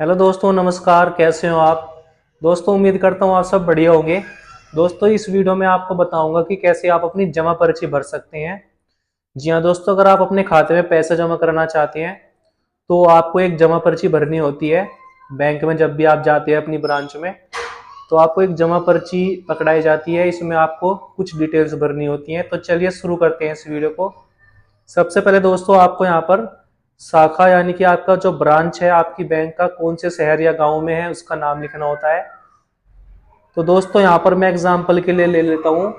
Hello दोस्तों, नमस्कार। कैसे हो आप? दोस्तों, उम्मीद करता हूँ आप सब बढ़िया होंगे। दोस्तों, इस वीडियो में आपको बताऊंगा कि कैसे आप अपनी जमा पर्ची भर सकते हैं। जी हाँ दोस्तों, अगर आप अपने खाते में पैसा जमा करना चाहते हैं तो आपको एक जमा पर्ची भरनी होती है। बैंक में जब भी आप जाते हैं अपनी ब्रांच में, तो आपको एक जमा पर्ची पकड़ाई जाती है। इसमें आपको कुछ डिटेल्स भरनी होती हैं। तो चलिए शुरू करते हैं इस वीडियो को। सबसे पहले दोस्तों, आपको यहाँ पर शाखा यानी कि आपका जो ब्रांच है आपकी बैंक का कौन से शहर या गांव में है उसका नाम लिखना होता है। तो दोस्तों, यहाँ पर मैं एग्जांपल के लिए ले लेता हूँ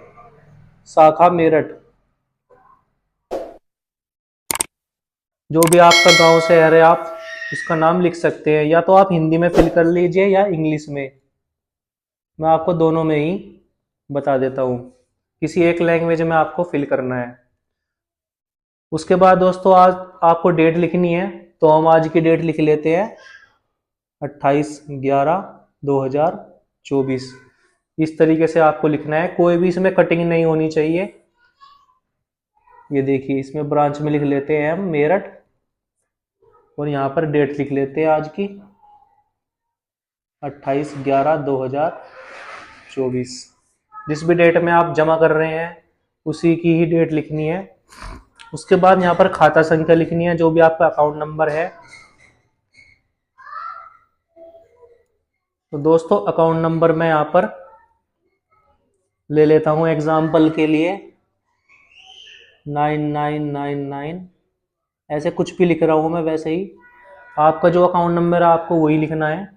शाखा मेरठ। जो भी आपका गांव शहर है आप उसका नाम लिख सकते हैं, या तो आप हिंदी में फिल कर लीजिए या इंग्लिश में। मैं आपको दोनों में ही बता देता हूँ, किसी एक लैंग्वेज में आपको फिल करना है। उसके बाद दोस्तों, आज आपको डेट लिखनी है। तो हम आज की डेट लिख लेते हैं 28/11/2024। इस तरीके से आपको लिखना है, कोई भी इसमें कटिंग नहीं होनी चाहिए। ये देखिए, इसमें ब्रांच में लिख लेते हैं हम मेरठ, और यहाँ पर डेट लिख लेते हैं आज की 28/11/2024। जिस भी डेट में आप जमा कर रहे हैं उसी की ही डेट लिखनी है। उसके बाद यहाँ पर खाता संख्या लिखनी है, जो भी आपका अकाउंट नंबर है। तो दोस्तों, अकाउंट नंबर मैं यहाँ पर ले लेता हूँ एग्जाम्पल के लिए 9999। ऐसे कुछ भी लिख रहा हूँ मैं, वैसे ही आपका जो अकाउंट नंबर है आपको वही लिखना है।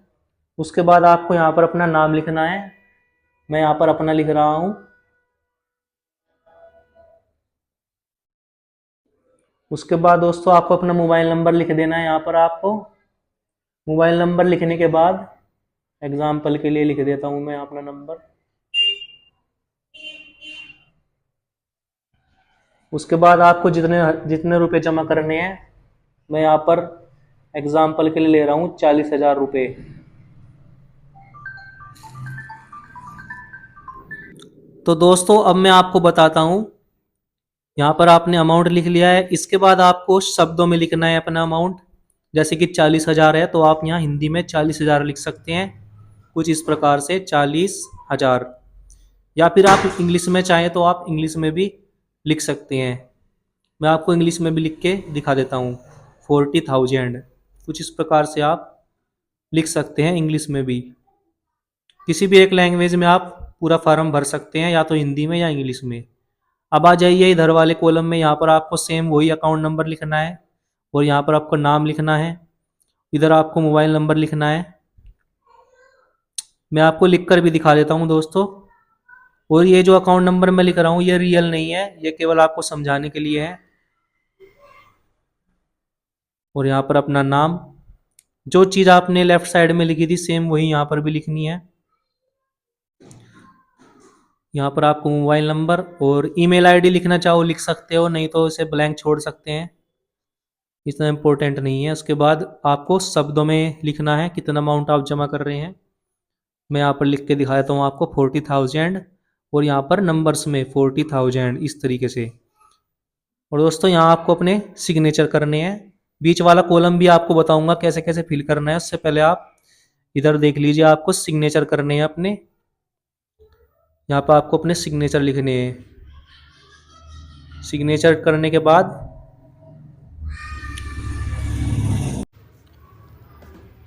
उसके बाद आपको यहाँ पर अपना नाम लिखना है। मैं यहाँ पर अपना लिख रहा हूँ। उसके बाद दोस्तों, आपको अपना मोबाइल नंबर लिख देना है। यहाँ पर आपको मोबाइल नंबर लिखने के बाद एग्जाम्पल के लिए लिख देता हूँ मैं अपना नंबर। उसके बाद आपको जितने जितने रुपए जमा करने हैं, मैं यहाँ पर एग्जाम्पल के लिए ले रहा हूँ 40,000 रुपये। तो दोस्तों, अब मैं आपको बताता हूँ। यहाँ पर आपने अमाउंट लिख लिया है। इसके बाद आपको शब्दों में लिखना है अपना अमाउंट। जैसे कि 40,000 है तो आप यहाँ हिंदी में 40,000 लिख सकते हैं, कुछ इस प्रकार से 40,000। या फिर आप इंग्लिश में चाहें तो आप इंग्लिश में भी लिख सकते हैं। मैं आपको इंग्लिश में भी लिख के दिखा देता हूँ 40,000। कुछ इस प्रकार से आप लिख सकते हैं इंग्लिश में भी। किसी भी एक लैंग्वेज में आप पूरा फॉर्म भर सकते हैं, या तो हिंदी में या इंग्लिश में। अब आ जाइए इधर वाले कॉलम में। यहाँ पर आपको सेम वही अकाउंट नंबर लिखना है, और यहाँ पर आपको नाम लिखना है। इधर आपको मोबाइल नंबर लिखना है। मैं आपको लिख कर भी दिखा देता हूँ दोस्तों। और ये जो अकाउंट नंबर मैं लिख रहा हूँ ये रियल नहीं है, ये केवल आपको समझाने के लिए है। और यहाँ पर अपना नाम, जो चीज़ आपने लेफ्ट साइड में लिखी थी सेम वही यहाँ पर भी लिखनी है। यहाँ पर आपको मोबाइल नंबर और ईमेल आईडी लिखना चाहो लिख सकते हो, नहीं तो इसे ब्लैंक छोड़ सकते हैं, इतना इम्पोर्टेंट नहीं है। उसके बाद आपको शब्दों में लिखना है कितना अमाउंट आप जमा कर रहे हैं। मैं यहाँ पर लिख के दिखा देता हूँ आपको 40,000, और यहाँ पर नंबर्स में 40,000 इस तरीके से। और दोस्तों, यहाँ आपको अपने सिग्नेचर करने हैं। बीच वाला कॉलम भी आपको बताऊंगा कैसे कैसे फिल करना है। उससे पहले आप इधर देख लीजिए, आपको सिग्नेचर करने हैं अपने। यहाँ पर आपको अपने सिग्नेचर लिखने हैं। सिग्नेचर करने के बाद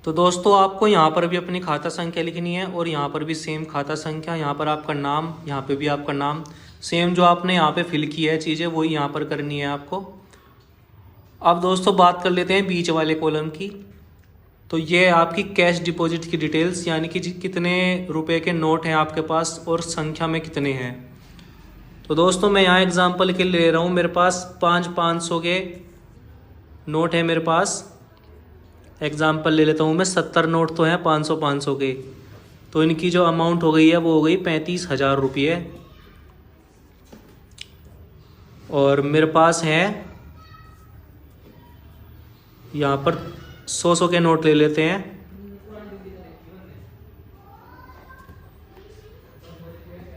तो दोस्तों, आपको यहाँ पर भी अपनी खाता संख्या लिखनी है, और यहाँ पर भी सेम खाता संख्या। यहाँ पर आपका नाम, यहाँ पे भी आपका नाम, सेम जो आपने यहाँ पे फिल की है चीज़ें वही यहाँ पर करनी है आपको। अब दोस्तों, बात कर लेते हैं बीच वाले कॉलम की। तो ये आपकी कैश डिपॉजिट की डिटेल्स, यानी कि कितने रुपए के नोट हैं आपके पास और संख्या में कितने हैं। तो दोस्तों, मैं यहाँ एग्जांपल के लिए ले रहा हूँ। मेरे पास 500 के नोट है मेरे पास। एग्जांपल ले लेता हूँ मैं, 70 नोट तो हैं 500 के। तो इनकी जो अमाउंट हो गई है वो हो गई 35,000 रुपये। और मेरे पास है यहाँ पर 100 के नोट ले लेते हैं।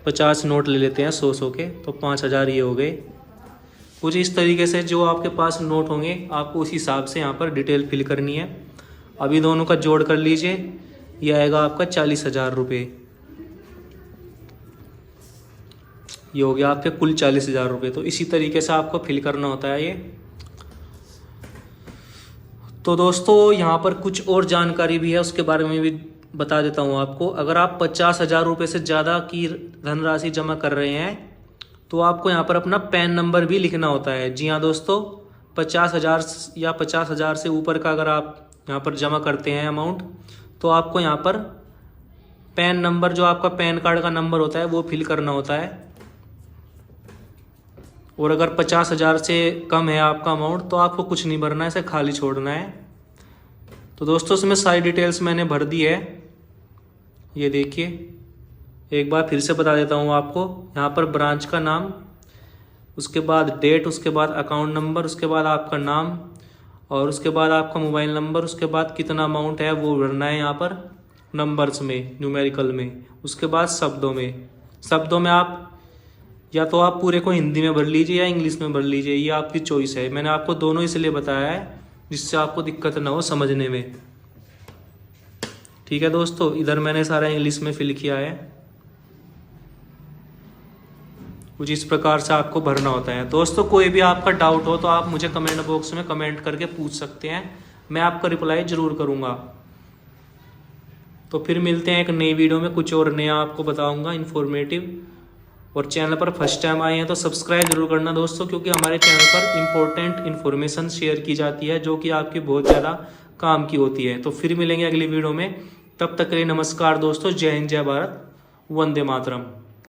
50 नोट ले लेते हैं 100 के, तो 5,000 ये हो गए। कुछ इस तरीके से जो आपके पास नोट होंगे आपको उस हिसाब से यहाँ पर डिटेल फिल करनी है। अभी दोनों का जोड़ कर लीजिए, ये आएगा आपका 40,000 रुपये। ये हो गया आपके कुल 40,000 रुपये। तो इसी तरीके से आपको फिल करना होता है ये। तो दोस्तों यहाँ पर कुछ और जानकारी भी है, उसके बारे में भी बता देता हूँ आपको। अगर आप 50,000 रुपये से ज़्यादा की धनराशि जमा कर रहे हैं तो आपको यहाँ पर अपना पैन नंबर भी लिखना होता है। जी हाँ दोस्तों, 50,000 या 50,000 से ऊपर का अगर आप यहाँ पर जमा करते हैं अमाउंट, तो आपको यहाँ पर पैन नंबर, जो आपका पैन कार्ड का नंबर होता है, वो फिल करना होता है। और अगर 50,000 से कम है आपका अमाउंट तो आपको कुछ नहीं भरना है, इसे खाली छोड़ना है। तो दोस्तों इसमें सारी डिटेल्स मैंने भर दी है, ये देखिए। एक बार फिर से बता देता हूँ आपको। यहाँ पर ब्रांच का नाम, उसके बाद डेट, उसके बाद अकाउंट नंबर, उसके बाद आपका नाम, और उसके बाद आपका मोबाइल नंबर, उसके बाद कितना अमाउंट है वो भरना है यहाँ पर नंबर्स में, न्यूमेरिकल में। उसके बाद शब्दों में आप या तो आप पूरे को हिंदी में भर लीजिए या इंग्लिश में भर लीजिए, ये आपकी चॉइस है। मैंने आपको दोनों इसलिए बताया है जिससे आपको दिक्कत ना हो समझने में। ठीक है दोस्तों, इधर मैंने सारा इंग्लिश में फिल किया है। कुछ इस प्रकार से आपको भरना होता है। दोस्तों कोई भी आपका डाउट हो तो आप मुझे कमेंट बॉक्स में कमेंट करके पूछ सकते हैं, मैं आपका रिप्लाई जरूर करूँगा। तो फिर मिलते हैं एक नई वीडियो में, कुछ और नया आपको बताऊँगा इन्फॉर्मेटिव। और चैनल पर फर्स्ट टाइम आए हैं तो सब्सक्राइब जरूर करना दोस्तों, क्योंकि हमारे चैनल पर इंपॉर्टेंट इन्फॉर्मेशन शेयर की जाती है जो कि आपकी बहुत ज़्यादा काम की होती है। तो फिर मिलेंगे अगली वीडियो में, तब तक के लिए नमस्कार दोस्तों। जय हिंद, जय भारत, वंदे मातरम।